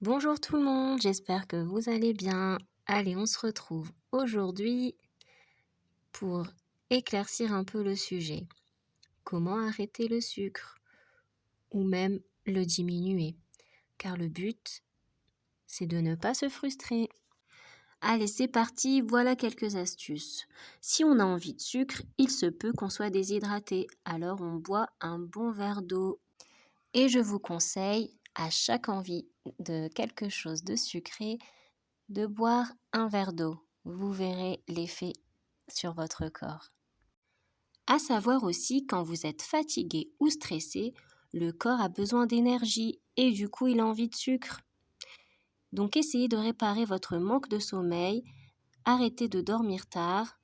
Bonjour tout le monde, j'espère que vous allez bien. Allez, on se retrouve aujourd'hui pour éclaircir un peu le sujet. Comment arrêter le sucre ou même le diminuer? Car le but, c'est de ne pas se frustrer. Allez, c'est parti, voilà quelques astuces. Si on a envie de sucre, il se peut qu'on soit déshydraté, alors on boit un bon verre d'eau. Et je vous conseille, à chaque envie de quelque chose de sucré, de boire un verre d'eau. Vous verrez l'effet sur votre corps. À savoir aussi, quand vous êtes fatigué ou stressé, le corps a besoin d'énergie et du coup il a envie de sucre. Donc essayez de réparer votre manque de sommeil, arrêtez de dormir tard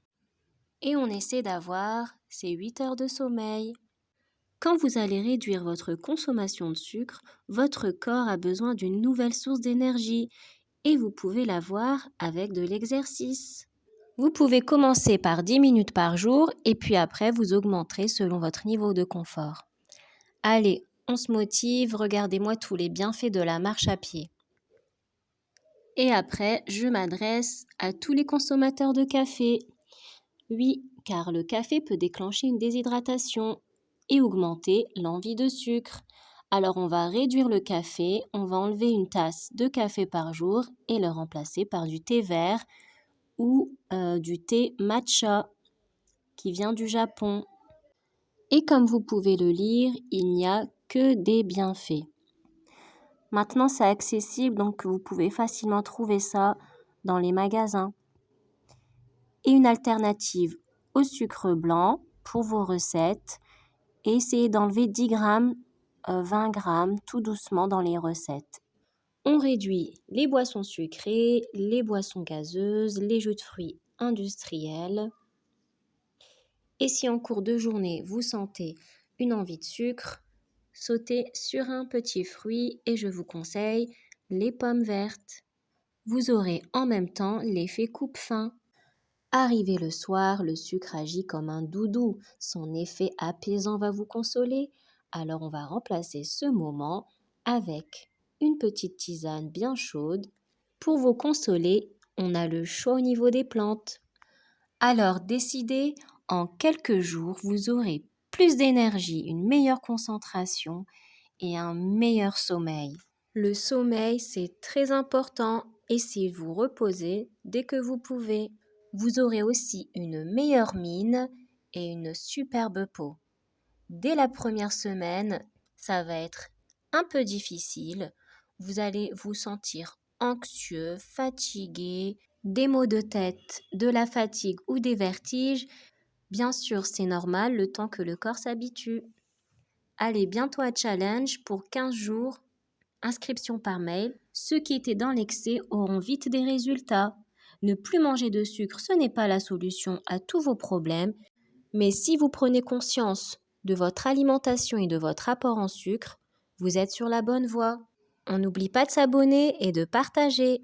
et on essaie d'avoir ces 8 heures de sommeil. Quand vous allez réduire votre consommation de sucre, votre corps a besoin d'une nouvelle source d'énergie et vous pouvez l'avoir avec de l'exercice. Vous pouvez commencer par 10 minutes par jour et puis après vous augmenterez selon votre niveau de confort. Allez, on se motive, regardez-moi tous les bienfaits de la marche à pied. Et après, je m'adresse à tous les consommateurs de café. Oui, car le café peut déclencher une déshydratation et augmenter l'envie de sucre. Alors on va réduire le café, on va enlever une tasse de café par jour et le remplacer par du thé vert ou du thé matcha qui vient du Japon. Et comme vous pouvez le lire, il n'y a que des bienfaits. Maintenant, c'est accessible, donc vous pouvez facilement trouver ça dans les magasins. Et une alternative au sucre blanc pour vos recettes. Et essayez d'enlever 10 grammes, 20 grammes, tout doucement dans les recettes. On réduit les boissons sucrées, les boissons gazeuses, les jus de fruits industriels. Et si en cours de journée, vous sentez une envie de sucre, sautez sur un petit fruit et je vous conseille les pommes vertes. Vous aurez en même temps l'effet coupe-faim. Arrivé le soir, le sucre agit comme un doudou. Son effet apaisant va vous consoler. Alors on va remplacer ce moment avec une petite tisane bien chaude. Pour vous consoler, on a le choix au niveau des plantes. Alors décidez, en quelques jours, vous aurez plus d'énergie, une meilleure concentration et un meilleur sommeil. Le sommeil, c'est très important. Essayez de vous reposer dès que vous pouvez. Vous aurez aussi une meilleure mine et une superbe peau. Dès la première semaine, ça va être un peu difficile. Vous allez vous sentir anxieux, fatigué, des maux de tête, de la fatigue ou des vertiges. Bien sûr, c'est normal le temps que le corps s'habitue. Allez, bientôt à challenge pour 15 jours, inscription par mail. Ceux qui étaient dans l'excès auront vite des résultats. Ne plus manger de sucre, ce n'est pas la solution à tous vos problèmes, mais si vous prenez conscience de votre alimentation et de votre apport en sucre, vous êtes sur la bonne voie. On n'oublie pas de s'abonner et de partager.